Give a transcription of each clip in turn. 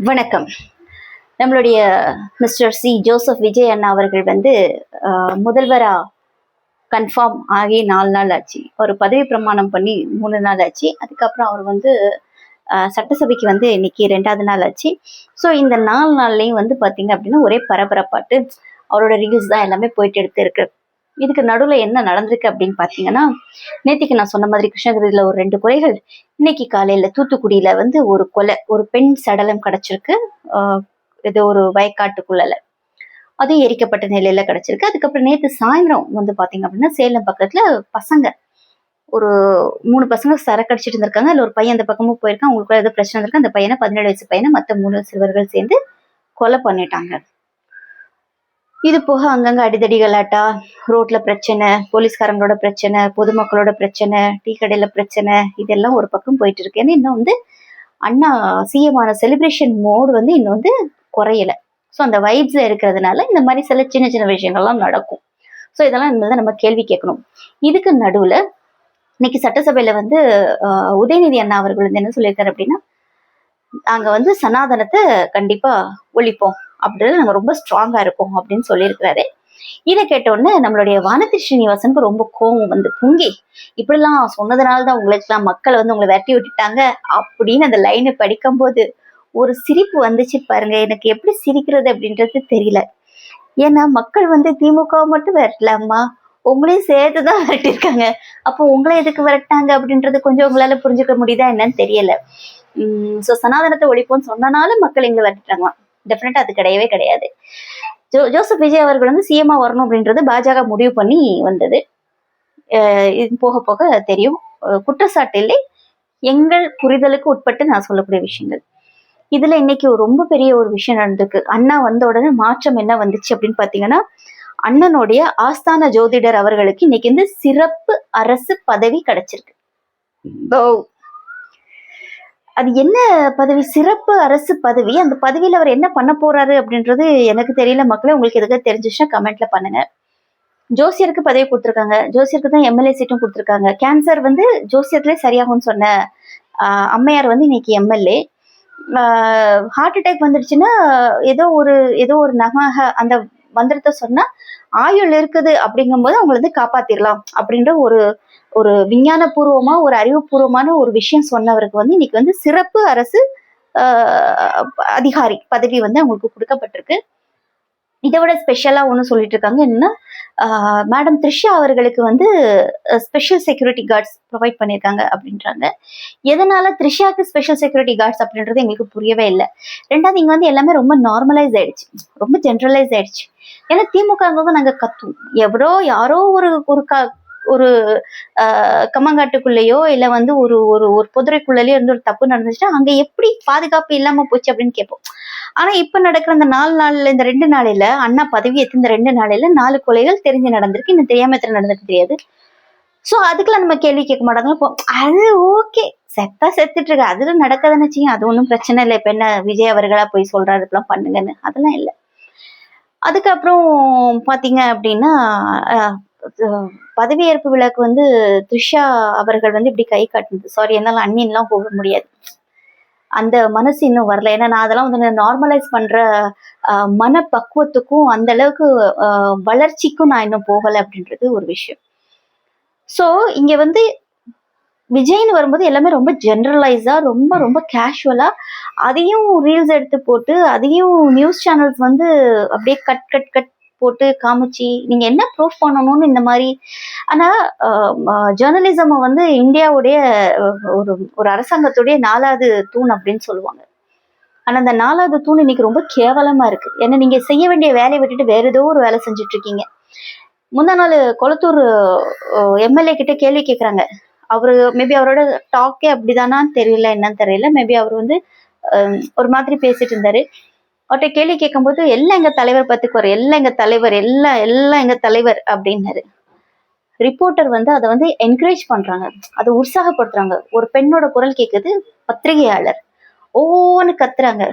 வணக்கம். நம்மளுடைய mister C Joseph Vijay அண்ணா அவர்கள் வந்து முதல்வரா கன்ஃபார்ம் ஆகி 4 நாள் ஆச்சு. ஒரு பதவி பிரமாணம் பண்ணி 3 நாள் ஆச்சு. அதுக்கப்புறம் அவர் வந்து சட்டசபைக்கு வந்து இன்னைக்கு 2வது நாள் ஆச்சு. ஸோ இந்த 4 நாள்லையும் வந்து பார்த்தீங்க அப்படின்னா ஒரே பரபரப்பாட்டு அவரோட ரீல்ஸ் தான் எல்லாமே போயிட்டு எடுத்து இருக்கு. இதுக்கு நடுவில் என்ன நடந்திருக்கு அப்படின்னு பார்த்தீங்கன்னா, நேத்திக்கு நான் சொன்ன மாதிரி கிருஷ்ணகிரியில் ஒரு 2 கொலைகள், இன்னைக்கு காலையில் தூத்துக்குடியில் வந்து ஒரு கொலை, ஒரு பெண் சடலம் கிடைச்சிருக்கு. ஏதோ ஒரு வயக்காட்டுக்குள்ள அதுவும் எரிக்கப்பட்ட நிலையில கிடைச்சிருக்கு. அதுக்கப்புறம் நேற்று சாயந்தரம் வந்து பாத்தீங்க அப்படின்னா சேலம் பக்கத்துல பசங்க ஒரு 3 பசங்க சரக்கு அடிச்சிட்டு இருந்திருக்காங்க. அதுல ஒரு பையன் அந்த பக்கமும் போயிருக்கான். அவங்களுக்கு ஏதோ பிரச்சனை இருக்கு. அந்த பையனை 17 வயசு பையனை மற்ற 3 சிறுவர்கள் சேர்ந்து கொலை பண்ணிட்டாங்க. இது போக அங்கங்க அடிதடி கலாட்டா, ரோட்ல பிரச்சனை, போலீஸ்காரங்களோட பிரச்சனை, பொதுமக்களோட பிரச்சனை, டீ கடையில பிரச்சனை, இதெல்லாம் ஒரு பக்கம் போயிட்டு இருக்கு. ஏன்னா இன்னும் வந்து அண்ணா சிஎமான செலிப்ரேஷன் மோடு வந்து இன்னும் வந்து குறையல. ஸோ அந்த வைப்ஸ்ல இருக்கிறதுனால இந்த மாதிரி சில சின்ன சின்ன விஷயங்கள்லாம் நடக்கும். ஸோ இதெல்லாம் இனிமேல் நம்ம கேள்வி கேட்கணும். இதுக்கு நடுவில் இன்னைக்கு சட்டசபையில வந்து உதயநிதி அண்ணா அவர்கள் வந்து என்ன சொல்லியிருக்காரு அப்படின்னா, நாங்க வந்து சனாதனத்தை கண்டிப்பா ஒழிப்போம் அப்படின்றது நாங்க ரொம்ப ஸ்ட்ராங்கா இருக்கோம் அப்படின்னு சொல்லியிருக்கிறாரு. இதை கேட்டோடனே நம்மளுடைய வானதி ஸ்ரீனிவாசனுக்கு ரொம்ப கோபம் வந்து பொங்கி, இப்படிலாம் சொன்னதுனாலதான் உங்களுக்குலாம் மக்கள் வந்து உங்களை விரட்டி விட்டுட்டாங்க அப்படின்னு அந்த லைனை படிக்கும்போது ஒரு சிரிப்பு வந்துச்சு பாருங்க. எனக்கு எப்படி சிரிக்கிறது அப்படின்றது தெரியல. ஏன்னா மக்கள் வந்து திமுக மட்டும் விரட்டலாமா, உங்களையும் சேர்த்துதான் விரட்டிருக்காங்க. அப்போ உங்களை எதுக்கு விரட்டாங்க அப்படின்றது கொஞ்சம் உங்களால புரிஞ்சுக்க முடியுதா என்னன்னு தெரியல. ஸோ சனாதனத்தை ஒழிப்போம்னு சொன்னனால மக்கள் எங்களை விரட்டிட்டாங்களாம். டெஃபினட்டா அது கிடையவே கிடையாது. ஜோசப் விஜய் அவர்கள் வந்து சிஎம்மா வரணும் அப்படின்றது பாஜக முடிவு பண்ணி வந்தது. இது போக போக தெரியும். குற்றச்சாட்டு இல்லை, எங்கள் புரிதலுக்கு உட்பட்டு நான் சொல்லக்கூடிய விஷயங்கள். இதுல இன்னைக்கு ரொம்ப பெரிய ஒரு விஷயம் நடந்திருக்கு. அண்ணா வந்த உடனே மாற்றம் என்ன வந்துச்சு அப்படின்னு பாத்தீங்கன்னா, அண்ணனுடைய ஆஸ்தான ஜோதிடர் அவர்களுக்கு இன்னைக்கு வந்து சிறப்பு அரசு பதவி கிடைச்சிருக்கு. அது என்ன பதவி? சிறப்பு அரசு பதவி. அந்த பதவியில அவர் என்ன பண்ண போறாரு அப்படின்றது எனக்கு தெரியல. மக்களே, உங்களுக்கு எதுக்கு தெரிஞ்சிச்சுன்னா கமெண்ட்ல பண்ணுங்க. ஜோசியருக்கு பதவி கொடுத்துருக்காங்க. ஜோசியருக்கு தான் எம்எல்ஏ சீட்டும் கொடுத்துருக்காங்க. கேன்சர் வந்து ஜோசியத்திலே சரியாகும்னு சொன்ன அம்மையார் வந்து இன்னைக்கு எம்எல்ஏ. ஹார்ட் அட்டாக் வந்துடுச்சுன்னா ஏதோ ஒரு நகமாக அந்த மந்திரத்தை சொன்னா ஆயுள் இருக்குது அப்படிங்கும்போது அவங்களை வந்து காப்பாத்திரலாம் அப்படின்ற ஒரு ஒரு விஞ்ஞானபூர்வமா ஒரு அறிவுபூர்வமான ஒரு விஷயம் சொன்னவருக்கு வந்து இன்னைக்கு வந்து சிறப்பு அரசு அதிகாரி பதவி வந்து அவங்களுக்கு கொடுக்கப்பட்டிருக்கு. இதை விட ஸ்பெஷலா ஒண்ணு சொல்லிட்டு இருக்காங்க. என்னன்னா, மேடம் த்ரிஷா அவர்களுக்கு வந்து ஸ்பெஷல் செக்யூரிட்டி கார்ட்ஸ் ப்ரொவைட் பண்ணியிருக்காங்க அப்படின்றாங்க. எதனால த்ரிஷாக்கு ஸ்பெஷல் செக்யூரிட்டி கார்ட்ஸ் அப்படின்றது எங்களுக்கு புரியவே இல்லை. 2வது, இங்க வந்து எல்லாமே ரொம்ப நார்மலைஸ் ஆயிடுச்சு, ரொம்ப ஜென்ரலைஸ் ஆயிடுச்சு. ஏன்னா திமுக தான் நாங்க கத்துவோம். யாரோ ஒரு ஒரு கம்மங்காட்டுக்குள்ளேயோ இல்ல வந்து ஒரு ஒரு ஒரு புதுரைக்குள்ளேயோ இருந்து ஒரு தப்பு நடந்துச்சுன்னா அங்க எப்படி பாதுகாப்பு இல்லாம போச்சு அப்படின்னு கேட்போம். ஆனா இப்ப நடக்கிற இந்த 4 நாள்ல, இந்த 2 நாளையில அண்ணா பதவி எடுத்து இந்த 2 நாளையில 4 கொலைகள் தெரிஞ்சு நடந்திருக்கு. இன்னும் தெரியாம எத்தனை நடந்திருக்கு தெரியாது. சோ அதுக்கெல்லாம் நம்ம கேள்வி கேட்க மாட்டாங்க. அது ஓகே, செத்துட்டு இருக்கு, அதுல நடக்கதானே செய்யும், அது ஒன்றும் பிரச்சனை இல்லை. இப்ப என்ன விஜய் அவர்களா போய் சொல்றாரு இப்பெல்லாம் பண்ணுங்கன்னு? அதெல்லாம் இல்லை. அதுக்கப்புறம் பாத்தீங்க அப்படின்னா, பதவியேற்பு விழாக்கு வந்து த்ரிஷா அவர்கள் வந்து இப்படி கை காட்டுனது, சாரி என்னால அண்ணின்லாம் போக முடியாது, அந்த மனசு இன்னும் வரல. ஏன்னா நான் அதெல்லாம் வந்து நார்மலைஸ் பண்ற மனப்பக்குவத்துக்கும் அந்த அளவுக்கு வளர்ச்சிக்கும் நான் இன்னும் போகலை அப்படின்றது ஒரு விஷயம். ஸோ இங்க வந்து விஜய்னு வரும்போது எல்லாமே ரொம்ப ஜென்ரலைஸா, ரொம்ப ரொம்ப கேஷுவலா, அதையும் ரீல்ஸ் எடுத்து போட்டு, அதையும் நியூஸ் சேனல்ஸ் வந்து அப்படியே கட் போட்டு காமிச்சு நீங்க என்ன ப்ரூஃப் பண்ணணும்னு இந்த மாதிரி. ஆனா ஜேர்னலிசம் வந்து இந்தியாவுடைய ஒரு ஒரு அரசாங்கத்துடைய 4வது தூண் அப்படின்னு சொல்லுவாங்க. ஆனா அந்த 4வது தூண் இன்னைக்கு ரொம்ப கேவலமா இருக்கு. ஏன்னா நீங்க செய்ய வேண்டிய வேலையை விட்டுட்டு வேற ஏதோ ஒரு வேலை செஞ்சுட்டு இருக்கீங்க. முந்தா நாள் கொளத்தூர் எம்எல்ஏ கிட்ட கேள்வி கேட்கறாங்க. அவரு மேபி அவரோட டாக்கே அப்படிதானான்னு தெரியல, என்னன்னு தெரியல. மேபி அவர் வந்து ஒரு மாதிரி பேசிட்டு இருந்தாரு. அவர்கிட்ட கேள்வி கேட்கும்போது எல்லாம் எங்க தலைவர் பத்துக்குவார், எல்லாம் எங்க தலைவர், எல்லாம் எங்க தலைவர் அப்படின்னாரு. ரிப்போர்ட்டர் வந்து அதை வந்து என்கரேஜ் பண்றாங்க, அதை உற்சாகப்படுத்துறாங்க. ஒரு பெண்ணோட குரல் கேட்குது, பத்திரிகையாளர் ஒவ்வொன்னு கத்துறாங்க.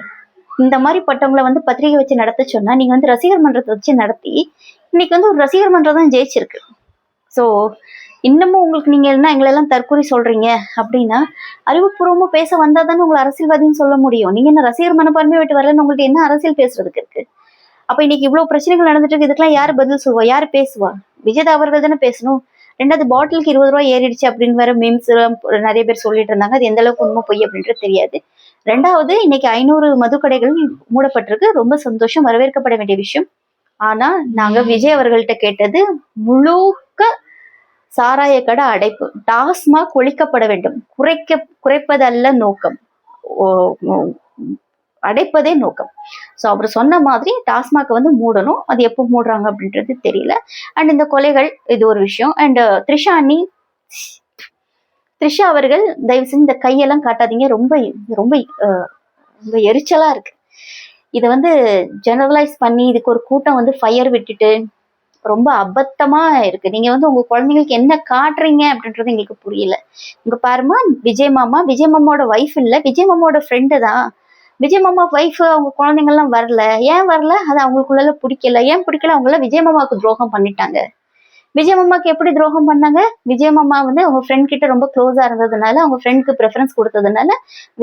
இந்த மாதிரி பட்டவங்களை வந்து பத்திரிகை வச்சு நடத்த சொன்னா நீங்க வந்து ரசிகர் மன்றத்தை வச்சு நடத்தி இன்னைக்கு வந்து ஒரு ரசிகர் மன்றம் தான் ஜெயிச்சிருக்கு. ஸோ இன்னமும் உங்களுக்கு நீங்க என்ன எங்களெல்லாம் தற்கொலை சொல்றீங்க அப்படின்னா, அறிவுபூர்வமா பேச வந்தா தானே உங்களை அரசியல்வாதின்னு சொல்ல முடியும். நீங்க என்ன ரசிகர் மனப்பான்மை விட்டு வரலன்னு உங்களுக்கு என்ன அரசியல் பேசுறதுக்கு இருக்கு? அப்ப இன்னைக்கு இவ்வளவு பிரச்சனைகள் நடந்துட்டு இருக்கு, இதுக்கெல்லாம் யாரு பதில் சொல்லுவா, யாரு பேசுவா? விஜய் அவர்கள் தானே பேசணும். ரெண்டாவது பாட்டிலுக்கு 20 ரூபாய் ஏறிடுச்சு அப்படின்னு வேற மீம்ஸ் நிறைய பேர் சொல்லிட்டு இருந்தாங்க. அது எந்த அளவுக்கு உண்மை பொய் அப்படின்றது தெரியாது. ரெண்டாவது இன்னைக்கு 500 மதுக்கடைகள் மூடப்பட்டிருக்கு. ரொம்ப சந்தோஷம், வரவேற்கப்பட வேண்டிய விஷயம். ஆனா நாங்க விஜய் அவர்கள்ட்ட கேட்டது முழுக்க சாராய கடை அடைப்பு, டாஸ்மாக் ஒழிக்கப்பட வேண்டும், குறைப்பதல்ல நோக்கம், அடைப்பதே நோக்கம். ஸோ அவர் சொன்ன மாதிரி டாஸ்மாக் வந்து மூடணும். அது எப்போ மூடுறாங்க அப்படின்றது தெரியல. அண்ட் இந்த கொலைகள் இது ஒரு விஷயம். அண்ட் த்ரிஷா அவர்கள் தயவு செஞ்சு இந்த கையெல்லாம் காட்டாதீங்க. ரொம்ப ரொம்ப ரொம்ப எரிச்சலா இருக்கு. இதை வந்து ஜெனரலைஸ் பண்ணி இதுக்கு ஒரு கூட்டம் வந்து ஃபயர் விட்டுட்டு ரொம்ப அபத்தமா இருக்கு. நீங்க வந்து உங்க குழந்தைங்களுக்கு என்ன காட்டுறீங்க அப்படின்றது எங்களுக்கு புரியல. இங்க பாருமா, விஜய் மாமாவோட ஒய்ஃப் இல்ல, விஜய் மாமாவோட ஃப்ரெண்டு தான். விஜய் மாமா ஒய்ஃப் அவங்க குழந்தைங்கள்லாம் வரல. ஏன் வரல? அது அவங்களுக்குள்ள பிடிக்கல. ஏன் பிடிக்கல? அவங்கள விஜய் மாமாவுக்கு துரோகம் பண்ணிட்டாங்க. விஜய் மாமாவுக்கு எப்படி துரோகம் பண்ணாங்க? விஜய் மாமா வந்து அவங்க ஃப்ரெண்ட் கிட்ட ரொம்ப க்ளோஸா இருந்ததுனால, அவங்க ஃப்ரெண்டுக்கு ப்ரெஃபரன்ஸ் கொடுத்ததுனால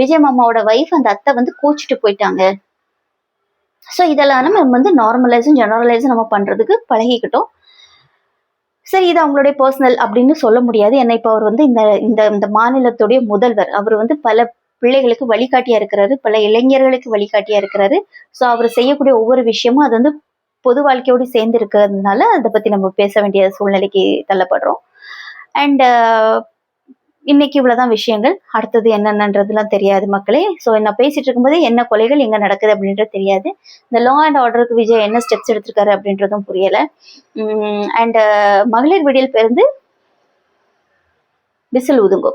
விஜய் மாமாவோட ஒய்ஃப் அந்த அத்தை வந்து கோச்சிட்டு போயிட்டாங்க. ஸோ இதெல்லாம் நம்ம வந்து நார்மலைஸும் ஜெனரலைஸும் நம்ம பண்றதுக்கு பழகிக்கிட்டோம். சரி, இது அவங்களுடைய பர்சனல் அப்படின்னு சொல்ல முடியாது. ஏன்னா இப்போ அவர் வந்து இந்த மாநிலத்துடைய முதல்வர். அவர் வந்து பல பிள்ளைகளுக்கு வழிகாட்டியா இருக்கிறாரு, பல இளைஞர்களுக்கு வழிகாட்டியா இருக்கிறாரு. ஸோ அவர் செய்யக்கூடிய ஒவ்வொரு விஷயமும் அது வந்து பொது வாழ்க்கையோடு சேர்ந்து இருக்கிறதுனால அதை பத்தி நம்ம பேச வேண்டிய சூழ்நிலைக்கு தள்ளப்படுறோம். அண்ட் இன்னைக்கு இவ்வளவுதான் விஷயங்கள். அடுத்தது என்னென்னன்றதுலாம் தெரியாது மக்களே. ஸோ நான் பேசிட்டு இருக்கும்போது என்ன கொலைகள் எங்க நடக்குது அப்படின்றது தெரியாது. இந்த லா அண்ட் ஆர்டருக்கு விஜய் என்ன ஸ்டெப்ஸ் எடுத்திருக்காரு அப்படின்றதும் புரியல. அண்ட் மகளிர் விடியல் பேருந்து விசில் ஊதுங்கோ.